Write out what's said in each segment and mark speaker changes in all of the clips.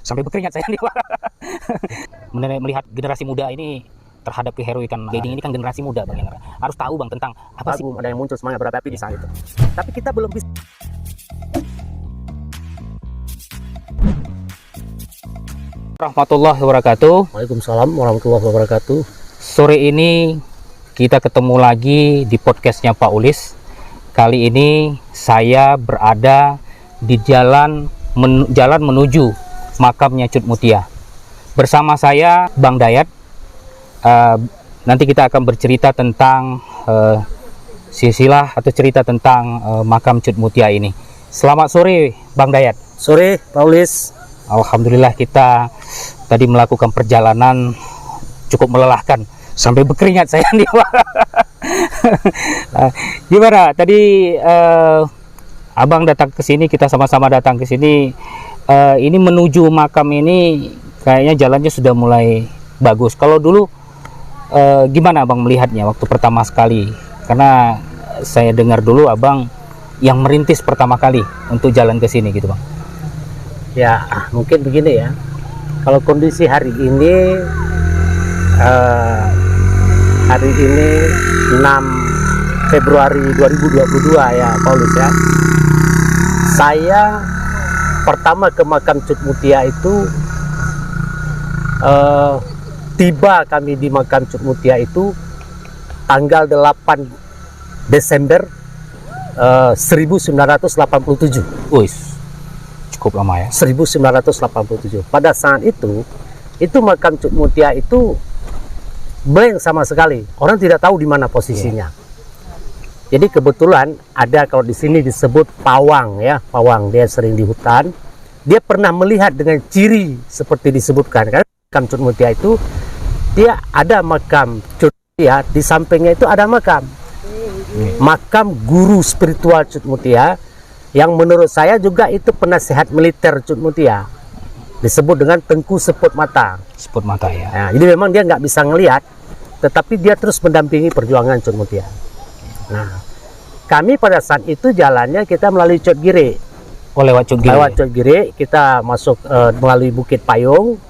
Speaker 1: Sampai berkeringat saya nih. Melihat generasi muda ini terhadap keheroikan guiding ini kan generasi muda Bang, yang harus tahu Bang tentang apa sih
Speaker 2: ada yang muncul semangat berapi di saat itu. Tapi kita belum bisa.
Speaker 1: Warahmatullahi wabarakatuh.
Speaker 2: Waalaikumsalam warahmatullahi wabarakatuh.
Speaker 1: Sore ini kita ketemu lagi di podcastnya Pak Ulis. Kali ini saya berada di jalan menuju makamnya Cut Mutia. Bersama saya Bang Dayat. Nanti kita akan bercerita tentang silsilah atau cerita tentang makam Cut Mutia ini. Selamat sore Bang Dayat.
Speaker 2: Sore Pak Ulis.
Speaker 1: Alhamdulillah kita tadi melakukan perjalanan cukup melelahkan sampai berkeringat saya nih. Gimana tadi Abang datang ke sini, kita sama-sama datang ke sini. Ini menuju makam ini kayaknya jalannya sudah mulai bagus. Kalau dulu gimana Abang melihatnya waktu pertama sekali? Karena saya dengar dulu Abang yang merintis pertama kali untuk jalan ke sini gitu Bang.
Speaker 2: Ya mungkin begini ya. Kalau kondisi hari ini 6 Februari 2022 ya Paulus ya. Saya pertama ke makam Cut Mutia itu tiba kami di makam Cut Mutia itu tanggal 8 Desember 1987.
Speaker 1: Wih, cukup lama ya.
Speaker 2: 1987. Pada saat itu makam Cut Mutia itu blank sama sekali. Orang tidak tahu di mana posisinya. Jadi kebetulan ada, kalau di sini disebut pawang ya, pawang, dia sering di hutan. Dia pernah melihat dengan ciri seperti disebutkan, karena makam Cut Mutia itu dia ada makam Cut Mutia, di sampingnya itu ada makam guru spiritual Cut Mutia, yang menurut saya juga itu penasehat militer Cut Mutia, disebut dengan Tengku Seput Mata.
Speaker 1: Seput mata ya.
Speaker 2: Nah, jadi memang dia nggak bisa ngelihat, tetapi dia terus mendampingi perjuangan Cut Mutia. Nah, kami pada saat itu jalannya kita melalui Cot Gire.
Speaker 1: Oh, lewat Cot Gire.
Speaker 2: Lewat Cot Gire kita masuk melalui Bukit Payung.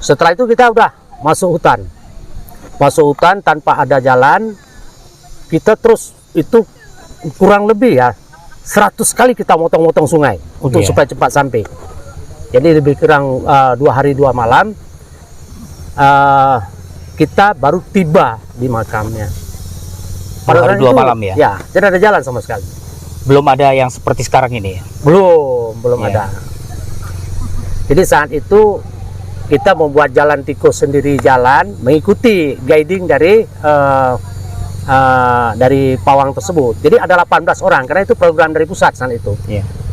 Speaker 2: Setelah itu kita udah masuk hutan. Masuk hutan tanpa ada jalan. Kita terus itu kurang lebih ya 100 kali kita motong-motong sungai untuk supaya cepat sampai. Jadi lebih kurang 2 hari 2 malam kita baru tiba di makamnya.
Speaker 1: Pada hari 2 malam ya?
Speaker 2: Ya, tidak ada jalan sama sekali.
Speaker 1: Belum ada yang seperti sekarang ini ya?
Speaker 2: Belum ada. Jadi saat itu kita membuat jalan tikus sendiri, jalan mengikuti guiding dari pawang tersebut. Jadi ada 18 orang, karena itu program dari pusat saat itu.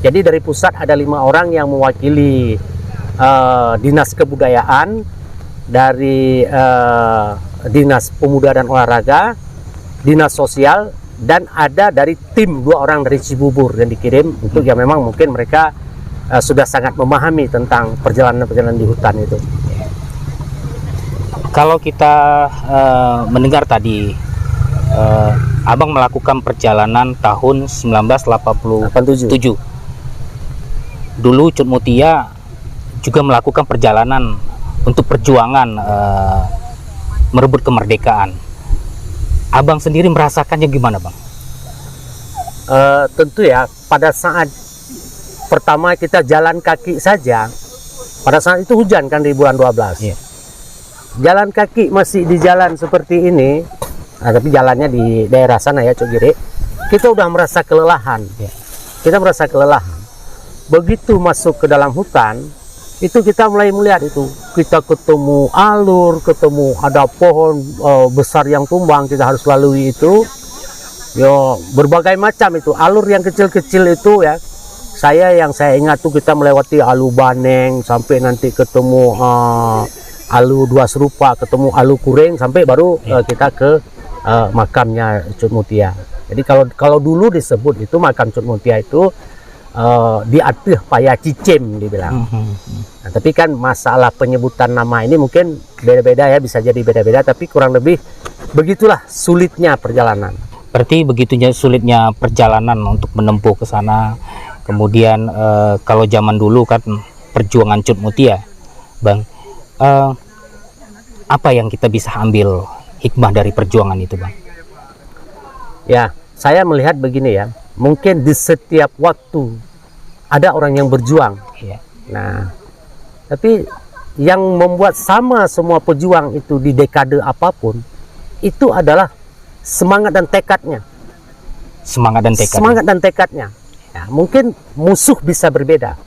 Speaker 2: Jadi dari pusat ada 5 orang yang mewakili dinas kebudayaan, dari dinas pemuda dan olahraga, dinas sosial, dan ada dari tim 2 orang dari Cibubur yang dikirim untuk yang memang mungkin mereka sudah sangat memahami tentang perjalanan-perjalanan di hutan itu.
Speaker 1: Kalau kita mendengar tadi Abang melakukan perjalanan tahun 1987. Dulu Cut Mutia juga melakukan perjalanan untuk perjuangan merebut kemerdekaan. Abang sendiri merasakannya gimana Bang?
Speaker 2: Tentu ya, pada saat pertama kita jalan kaki saja, pada saat itu hujan kan di bulan 12. Jalan kaki masih di jalan seperti ini, tapi jalannya di daerah sana ya Cot Gire, kita udah merasa kelelahan. Kita merasa kelelahan. Begitu masuk ke dalam hutan, itu kita mulai melihat itu, kita ketemu alur, ketemu ada pohon besar yang tumbang, kita harus lalui itu. Berbagai macam itu alur yang kecil-kecil itu ya. Yang saya ingat tuh kita melewati Alu Baneng sampai nanti ketemu Alu Dua Serupa, ketemu Alu Kuring, sampai baru kita ke makamnya Cut Mutia. Jadi kalau dulu disebut itu makam Cut Mutia itu di Atuh Paya Cicim dibilang. Nah, tapi kan masalah penyebutan nama ini mungkin beda-beda ya, bisa jadi beda-beda, tapi kurang lebih begitulah sulitnya perjalanan.
Speaker 1: Berarti begitunya sulitnya perjalanan untuk menempuh ke sana. Kemudian kalau zaman dulu kan perjuangan Cut Mutia Bang, apa yang kita bisa ambil hikmah dari perjuangan itu, Bang?
Speaker 2: Ya, saya melihat begini ya, mungkin di setiap waktu ada orang yang berjuang.
Speaker 1: Iya.
Speaker 2: Nah, tapi yang membuat sama semua pejuang itu di dekade apapun, itu adalah semangat dan tekadnya.
Speaker 1: Semangat dan tekad.
Speaker 2: Semangat dan tekadnya. Ya, mungkin musuh bisa berbeda.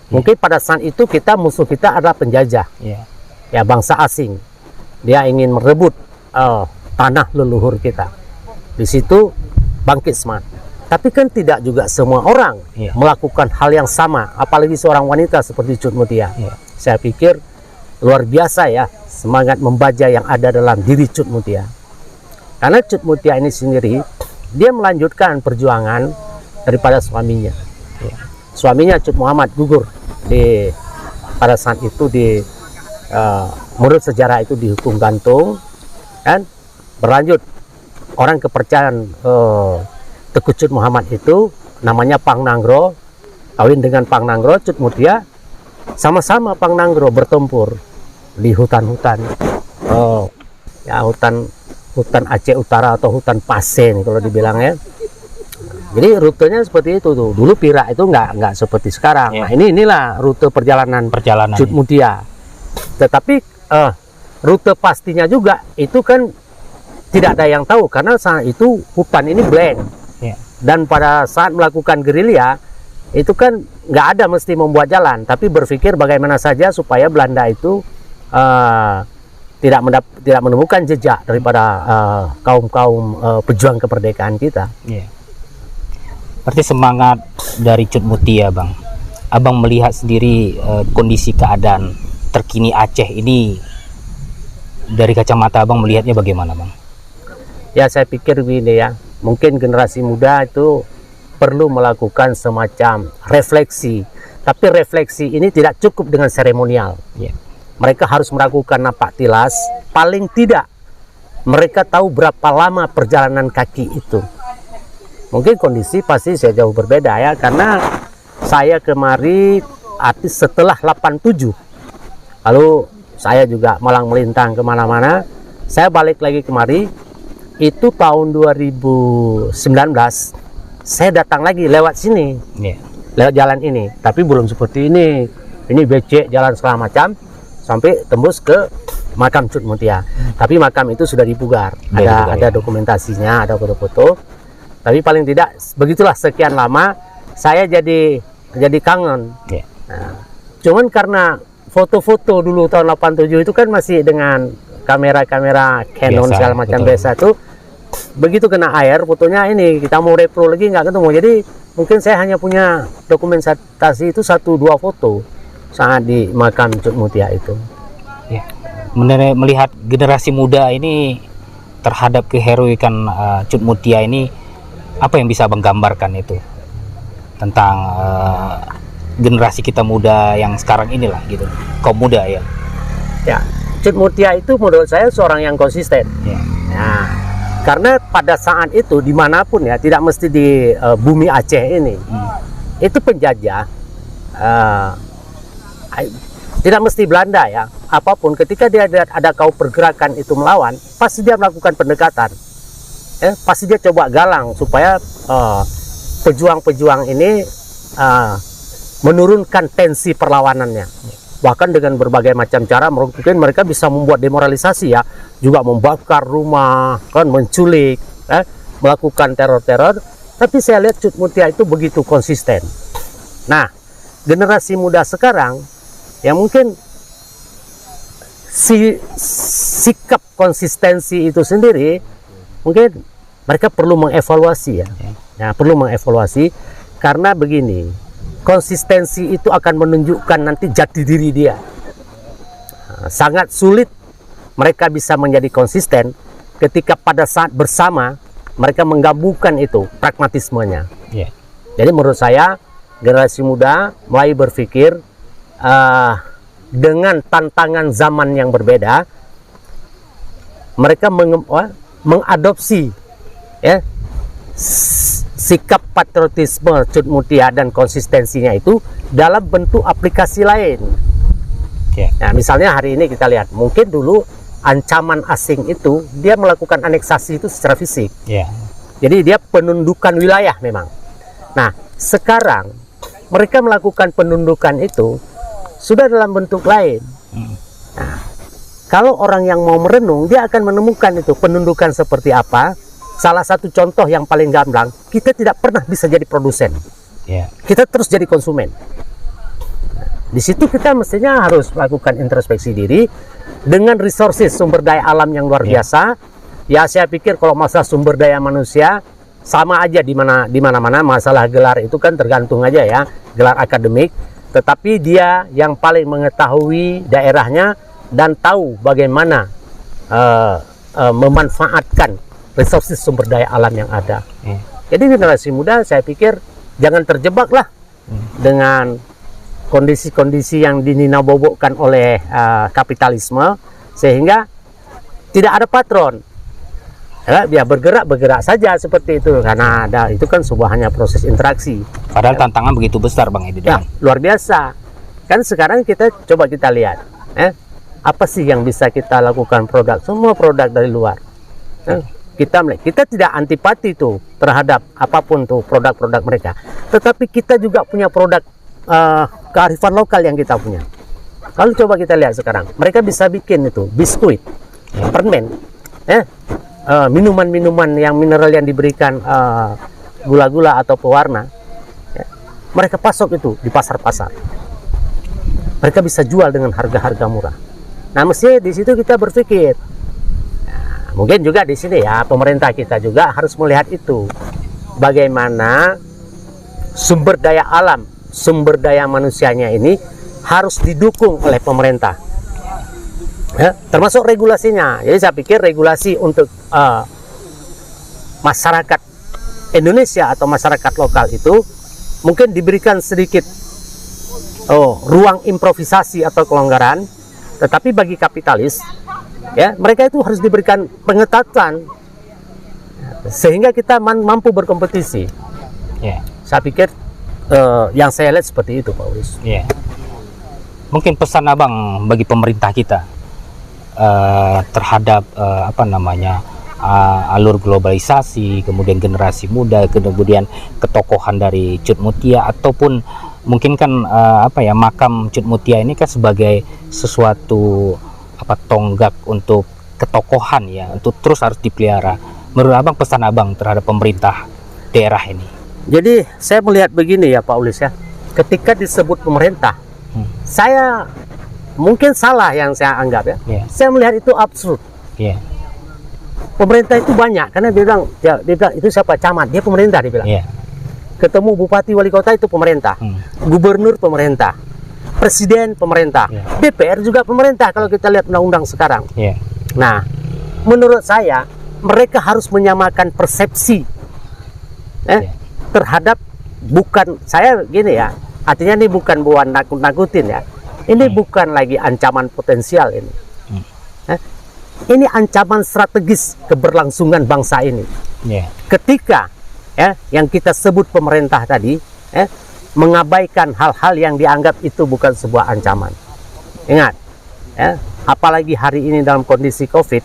Speaker 2: Mungkin pada saat itu musuh kita adalah penjajah.
Speaker 1: Iya.
Speaker 2: Ya, bangsa asing. Dia ingin merebut tanah leluhur kita. Di situ bangkit semangat. Tapi kan tidak juga semua orang melakukan hal yang sama, apalagi seorang wanita seperti Cut Mutia. Saya pikir luar biasa ya semangat membaja yang ada dalam diri Cut Mutia. Karena Cut Mutia ini sendiri, dia melanjutkan perjuangan daripada suaminya. Suaminya Cut Muhammad gugur pada saat itu menurut sejarah itu dihukum gantung, dan berlanjut orang kepercayaan Teku Cut Muhammad itu namanya Pang Nanggro, kawin dengan Pang Nanggro. Cut Mutia sama-sama Pang Nanggro bertempur di hutan-hutan, ya hutan Aceh Utara atau hutan Pasen kalau dibilang ya. Jadi rutenya seperti itu tuh. Dulu Perak itu nggak seperti sekarang. Nah, inilah rute perjalanan Cut Mutia. Tetapi rute pastinya juga itu kan tidak ada yang tahu, karena saat itu hutan ini blank. Dan pada saat melakukan gerilya itu kan nggak ada mesti membuat jalan, tapi berpikir bagaimana saja supaya Belanda itu tidak menemukan jejak daripada kaum-kaum pejuang kemerdekaan kita.
Speaker 1: Berarti semangat dari Cut Mutia, Bang. Abang melihat sendiri kondisi keadaan terkini Aceh ini, dari kacamata Abang melihatnya bagaimana, Bang?
Speaker 2: Ya, saya pikir begini ya, mungkin generasi muda itu perlu melakukan semacam refleksi, tapi refleksi ini tidak cukup dengan seremonial. Mereka harus melakukan napak tilas, paling tidak mereka tahu berapa lama perjalanan kaki itu. Mungkin kondisi pasti saya jauh berbeda ya, karena saya kemari artis setelah 87, lalu saya juga malang melintang kemana-mana. Saya balik lagi kemari itu tahun 2019, saya datang lagi lewat sini, lewat jalan ini, tapi belum seperti ini becek jalan segala macam sampai tembus ke makam Cut Mutia. Tapi makam itu sudah dipugar, ada dokumentasinya, ada foto-foto. Tapi paling tidak begitulah, sekian lama saya jadi kangen. Nah, cuman karena foto-foto dulu tahun 87 itu kan masih dengan kamera Canon segala macam biasa tuh, begitu kena air fotonya ini kita mau repro lagi nggak ketemu. Jadi mungkin saya hanya punya dokumentasi itu 1-2 foto saat di makam Cut Mutia itu.
Speaker 1: Melihat generasi muda ini terhadap keheroikan Cut Mutia ini, apa yang bisa Abang gambarkan itu tentang generasi kita muda yang sekarang inilah gitu, kaum muda ya?
Speaker 2: Ya, Cut Mutia itu menurut saya seorang yang konsisten. Nah, karena pada saat itu dimanapun ya, tidak mesti di bumi Aceh ini, itu penjajah, tidak mesti Belanda ya, apapun, ketika dia ada kaum pergerakan itu melawan, pasti dia melakukan pendekatan. Pasti dia coba galang supaya pejuang-pejuang ini menurunkan tensi perlawanannya. Bahkan dengan berbagai macam cara, mungkin mereka bisa membuat demoralisasi ya, juga membakar rumah, kan, menculik, melakukan teror-teror. Tapi saya lihat Cut Mutia itu begitu konsisten. Nah, generasi muda sekarang ya mungkin sikap konsistensi itu sendiri mungkin mereka perlu mengevaluasi ya. Nah, perlu mengevaluasi, karena begini, konsistensi itu akan menunjukkan nanti jati diri dia. Sangat sulit mereka bisa menjadi konsisten ketika pada saat bersama mereka menggabungkan itu pragmatismenya. Jadi menurut saya generasi muda mulai berpikir dengan tantangan zaman yang berbeda, mereka mengadopsi ya sikap patriotisme Cut Mutia dan konsistensinya itu dalam bentuk aplikasi lain.
Speaker 1: Ya.
Speaker 2: Nah, misalnya hari ini kita lihat, mungkin dulu ancaman asing itu dia melakukan aneksasi itu secara fisik.
Speaker 1: Ya.
Speaker 2: Jadi dia penundukan wilayah memang. Nah, sekarang mereka melakukan penundukan itu sudah dalam bentuk lain. Nah, kalau orang yang mau merenung, dia akan menemukan itu penundukan seperti apa. Salah satu contoh yang paling gamblang, kita tidak pernah bisa jadi produsen.
Speaker 1: Ya.
Speaker 2: Kita terus jadi konsumen. Di situ kita mestinya harus melakukan introspeksi diri dengan resources sumber daya alam yang luar biasa. Ya, saya pikir kalau masalah sumber daya manusia sama aja di mana-mana. Masalah gelar itu kan tergantung aja ya, gelar akademik. Tetapi dia yang paling mengetahui daerahnya dan tahu bagaimana memanfaatkan resources sumber daya alam yang ada. Jadi generasi muda saya pikir jangan terjebaklah dengan kondisi-kondisi yang dininabobokkan oleh kapitalisme, sehingga tidak ada patron. Ya, dia bergerak saja seperti itu, karena itu kan sebuah hanya proses interaksi.
Speaker 1: Padahal tantangan begitu besar Bang Edi.
Speaker 2: Ya, luar biasa. Kan sekarang kita lihat, apa sih yang bisa kita lakukan produk? Semua produk dari luar. Kita tidak antipati tuh terhadap apapun tuh produk-produk mereka. Tetapi kita juga punya produk kearifan lokal yang kita punya. Kalau coba kita lihat sekarang, mereka bisa bikin itu biskuit, permen, minuman-minuman yang mineral yang diberikan gula-gula atau pewarna. Mereka pasok itu di pasar-pasar. Mereka bisa jual dengan harga-harga murah. Nah, mesti di situ kita berpikir. Nah, mungkin juga di sini ya pemerintah kita juga harus melihat itu. Bagaimana sumber daya alam, sumber daya manusianya ini harus didukung oleh pemerintah, ya, termasuk regulasinya. Jadi saya pikir regulasi untuk masyarakat Indonesia atau masyarakat lokal itu mungkin diberikan sedikit ruang improvisasi atau kelonggaran, tetapi bagi kapitalis, ya, mereka itu harus diberikan pengetatan sehingga kita mampu berkompetisi. Saya pikir yang saya lihat seperti itu, Pak Ulis.
Speaker 1: Mungkin pesan Abang bagi pemerintah kita terhadap alur globalisasi, kemudian generasi muda, kemudian ketokohan dari Cut Mutia, ataupun mungkin kan makam Cut Mutia ini kan sebagai sesuatu tonggak untuk ketokohan ya, untuk terus harus dipelihara. Menurut Abang, pesan Abang terhadap pemerintah daerah ini?
Speaker 2: Jadi saya melihat begini ya Pak Ulis ya, ketika disebut pemerintah, saya mungkin salah yang saya anggap ya. Saya melihat itu absurd. Pemerintah itu banyak, karena dia bilang itu siapa, camat, dia pemerintah, dia bilang. Ketemu bupati wali kota itu pemerintah, gubernur pemerintah, presiden pemerintah, DPR juga pemerintah kalau kita lihat undang-undang sekarang. Nah, menurut saya mereka harus menyamakan persepsi terhadap, bukan, saya gini ya, artinya ini bukan buat nakut-nakutin ya, ini bukan lagi ancaman potensial ini, ini ancaman strategis keberlangsungan bangsa ini. Ketika yang kita sebut pemerintah tadi mengabaikan hal-hal yang dianggap itu bukan sebuah ancaman. Ingat, apalagi hari ini dalam kondisi COVID,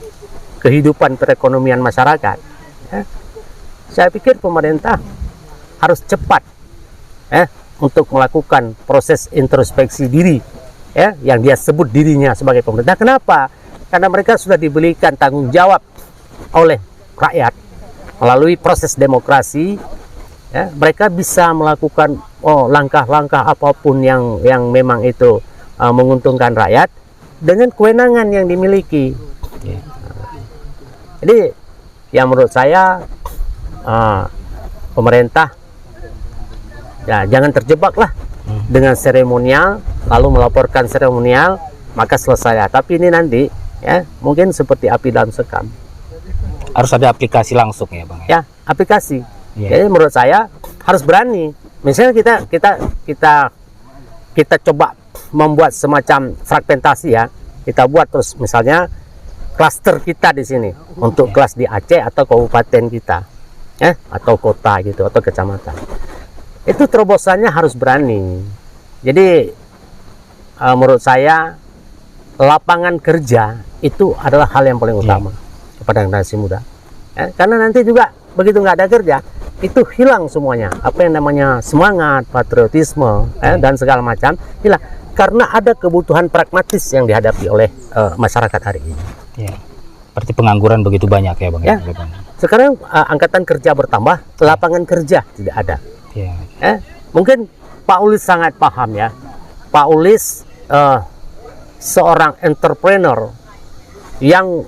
Speaker 2: kehidupan perekonomian masyarakat, saya pikir pemerintah harus cepat untuk melakukan proses introspeksi diri, yang dia sebut dirinya sebagai pemerintah. Kenapa? Karena mereka sudah diberikan tanggung jawab oleh rakyat melalui proses demokrasi. Mereka bisa melakukan langkah-langkah apapun yang memang itu menguntungkan rakyat dengan kewenangan yang dimiliki. Jadi yang menurut saya pemerintah ya jangan terjebaklah dengan seremonial, lalu melaporkan seremonial maka selesai. Tapi ini nanti ya mungkin seperti api dalam sekam.
Speaker 1: Harus ada aplikasi langsung ya Bang?
Speaker 2: Ya, aplikasi. Jadi menurut saya harus berani. Misalnya kita coba membuat semacam fragmentasi ya. Kita buat terus misalnya klaster kita di sini untuk kelas di Aceh atau kabupaten kita, atau kota gitu, atau kecamatan. Itu terobosannya harus berani. Jadi menurut saya lapangan kerja itu adalah hal yang paling utama kepada generasi muda. Karena nanti juga begitu nggak ada kerja, itu hilang semuanya. Apa yang namanya semangat, patriotisme, dan segala macam hilang. Karena ada kebutuhan pragmatis yang dihadapi oleh masyarakat hari ini.
Speaker 1: Ya. Seperti pengangguran begitu banyak ya Bang.
Speaker 2: Ya. Sekarang angkatan kerja bertambah, lapangan kerja tidak ada.
Speaker 1: Ya.
Speaker 2: Mungkin Pak Ulis sangat paham ya. Pak Ulis seorang entrepreneur yang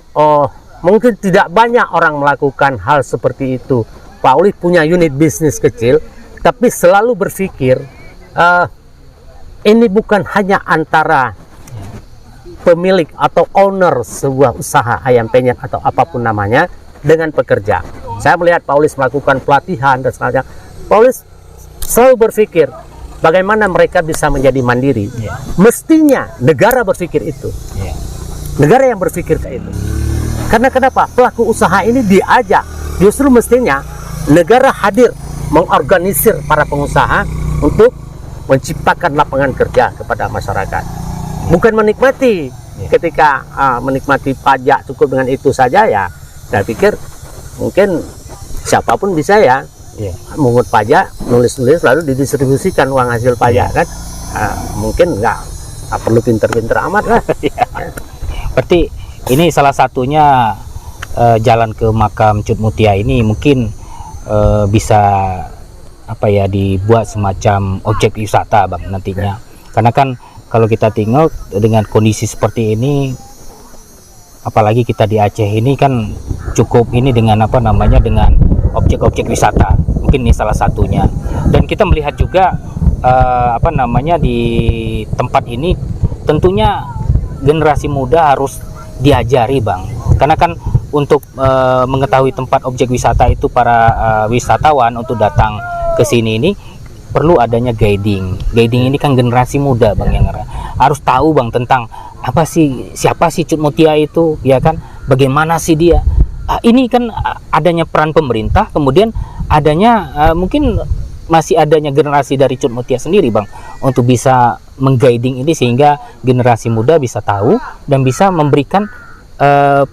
Speaker 2: mungkin tidak banyak orang melakukan hal seperti itu. Pak Ulis punya unit bisnis kecil, tapi selalu berpikir ini bukan hanya antara pemilik atau owner sebuah usaha ayam penyet atau apapun namanya dengan pekerja. Saya melihat Pak Ulis melakukan pelatihan dan sebagainya. Pak Ulis selalu berpikir bagaimana mereka bisa menjadi mandiri. Mestinya negara berpikir itu. Negara yang berpikir kayak itu. Karena kenapa? Pelaku usaha ini diajak. Justru mestinya negara hadir mengorganisir para pengusaha untuk menciptakan lapangan kerja kepada masyarakat. Bukan menikmati. Ketika menikmati pajak cukup dengan itu saja ya. Saya pikir mungkin siapapun bisa ya. Mengut pajak, nulis-nulis lalu didistribusikan uang hasil pajak kan. Mungkin nggak perlu pinter-pinter amat lah.
Speaker 1: Berarti ini salah satunya jalan ke makam Cut Mutia ini mungkin bisa apa ya dibuat semacam objek wisata Bang nantinya. Karena kan kalau kita tinggal dengan kondisi seperti ini, apalagi kita di Aceh ini kan cukup ini dengan apa namanya dengan objek-objek wisata. Mungkin ini salah satunya. Dan kita melihat juga apa namanya di tempat ini tentunya generasi muda harus diajari Bang. Karena kan untuk mengetahui tempat objek wisata itu para wisatawan untuk datang ke sini ini perlu adanya guiding. Guiding ini kan generasi muda Bang yang harus tahu Bang tentang apa sih, siapa sih Cut Mutia itu, ya kan? Bagaimana sih dia? Ini kan adanya peran pemerintah, kemudian adanya mungkin masih adanya generasi dari Cut Mutia sendiri Bang untuk bisa mengguiding ini sehingga generasi muda bisa tahu dan bisa memberikan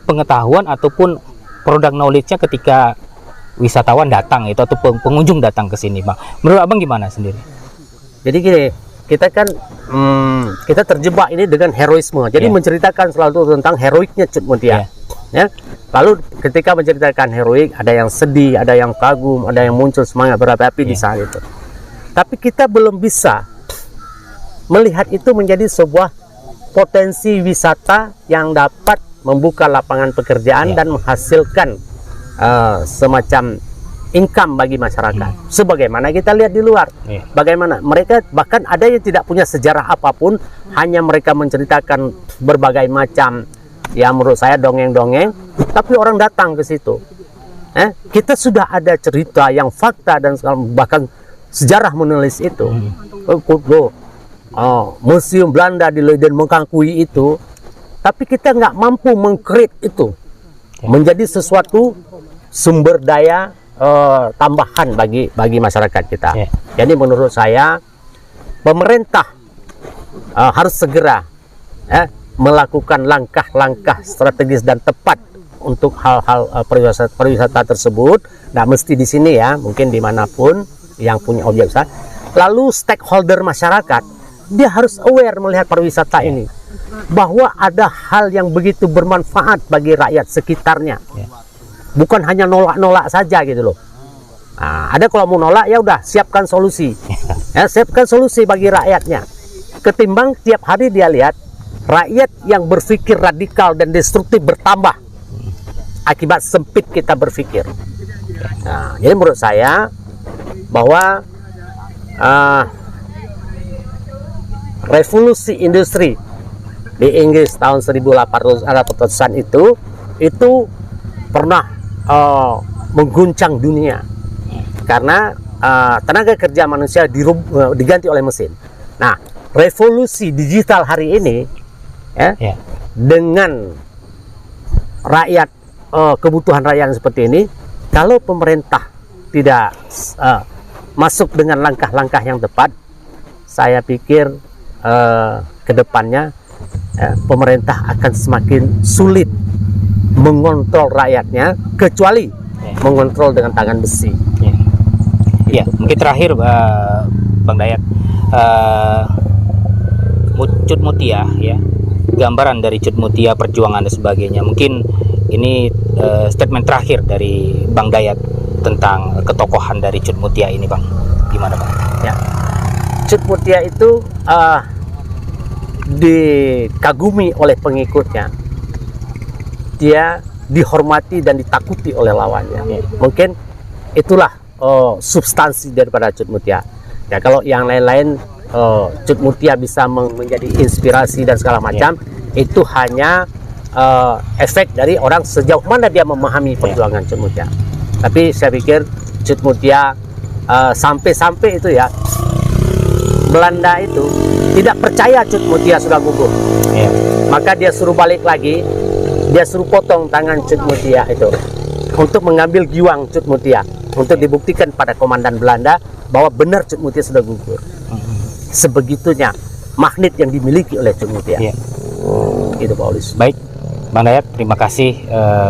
Speaker 1: pengetahuan ataupun produk knowledge-nya ketika wisatawan datang itu atau pengunjung datang ke sini Bang. Menurut Abang gimana sendiri? Jadi
Speaker 2: gini, kita kan kita terjebak ini dengan heroisme. Jadi menceritakan selalu tentang heroiknya Cut Mutia. Ya. Lalu ketika menceritakan heroik, ada yang sedih, ada yang kagum, ada yang muncul semangat berapi-api di saat itu. Tapi kita belum bisa melihat itu menjadi sebuah potensi wisata yang dapat membuka lapangan pekerjaan dan menghasilkan semacam income bagi masyarakat. Sebagaimana kita lihat di luar, bagaimana mereka bahkan ada yang tidak punya sejarah apapun, hanya mereka menceritakan berbagai macam ya menurut saya dongeng-dongeng, tapi orang datang ke situ. Kita sudah ada cerita yang fakta dan bahkan sejarah menulis itu. Museum Belanda di Leiden Mengkangkui itu, tapi kita nggak mampu mengcreate itu menjadi sesuatu sumber daya tambahan bagi masyarakat kita. Jadi menurut saya pemerintah harus segera melakukan langkah-langkah strategis dan tepat untuk hal-hal pariwisata tersebut. Nah, mesti di sini ya, mungkin dimanapun yang punya objek wisata. Lalu stakeholder masyarakat, dia harus aware melihat pariwisata ini, bahwa ada hal yang begitu bermanfaat bagi rakyat sekitarnya. Bukan hanya nolak-nolak saja gitu loh. Nah, ada kalau mau nolak ya udah siapkan solusi. Siapkan solusi bagi rakyatnya. Ketimbang tiap hari dia lihat rakyat yang berpikir radikal dan destruktif bertambah akibat sempit kita berpikir. Nah, jadi menurut saya bahwa revolusi industri di Inggris tahun 1800-an itu pernah mengguncang dunia karena tenaga kerja manusia diganti oleh mesin. Nah, revolusi digital hari ini dengan rakyat, kebutuhan rakyat seperti ini, kalau pemerintah tidak masuk dengan langkah-langkah yang tepat, saya pikir kedepannya pemerintah akan semakin sulit mengontrol rakyatnya, kecuali mengontrol dengan tangan besi.
Speaker 1: Ya, mungkin terakhir Bang Dayat, Cut Mutia ya, gambaran dari Cut Mutia, perjuangan dan sebagainya. Mungkin ini statement terakhir dari Bang Dayat tentang ketokohan dari Cut Mutia ini, Bang. Gimana, Bang?
Speaker 2: Ya, Cut Mutia itu dikagumi oleh pengikutnya. Dia dihormati dan ditakuti oleh lawannya. Mungkin itulah substansi daripada Cut Mutia. Ya, kalau yang lain-lain Cut Mutia bisa menjadi inspirasi dan segala macam, itu hanya efek dari orang sejauh mana dia memahami perjuangan Cut Mutia. Tapi saya pikir Cut Mutia sampai-sampai itu ya, Belanda itu tidak percaya Cut Mutia sudah gugur. Maka dia suruh balik lagi, dia suruh potong tangan Cut Mutia itu untuk mengambil giwang Cut Mutia, untuk dibuktikan pada komandan Belanda bahwa benar Cut Mutia sudah gugur. Sebegitunya magnet yang dimiliki oleh Cut Mutia. Itu Pak Ulis.
Speaker 1: Baik, Bang Dayat, terima kasih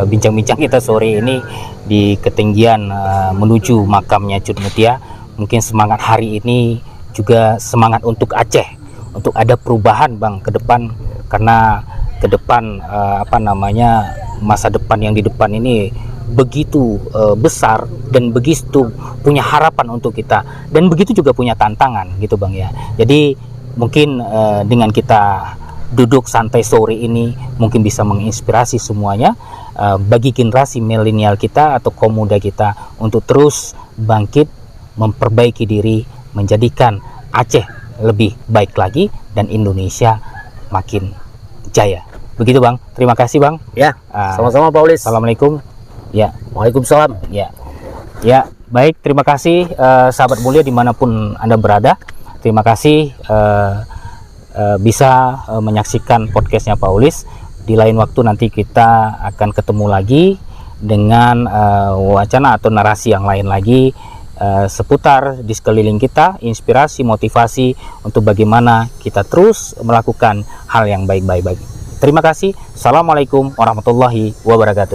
Speaker 1: bincang-bincang kita sore ini di ketinggian menuju makamnya Cut Mutia. Mungkin semangat hari ini juga semangat untuk Aceh, untuk ada perubahan, Bang, ke depan, karena ke depan masa depan yang di depan ini begitu besar dan begitu punya harapan untuk kita, dan begitu juga punya tantangan gitu, Bang ya. Jadi mungkin dengan kita duduk santai sore ini mungkin bisa menginspirasi semuanya, bagi generasi milenial kita atau kaum muda kita untuk terus bangkit, memperbaiki diri, menjadikan Aceh lebih baik lagi dan Indonesia makin jaya. Begitu, Bang. Terima kasih, Bang.
Speaker 2: Ya, sama-sama Pak Ulis.
Speaker 1: Assalamualaikum. Ya,
Speaker 2: Waalaikumsalam.
Speaker 1: Ya, baik. Terima kasih sahabat mulia dimanapun Anda berada. Terima kasih bisa menyaksikan podcastnya Pak Ulis. Di lain waktu nanti kita akan ketemu lagi dengan wacana atau narasi yang lain lagi seputar di sekeliling kita, inspirasi, motivasi untuk bagaimana kita terus melakukan hal yang baik-baik. Terima kasih. Assalamualaikum warahmatullahi wabarakatuh.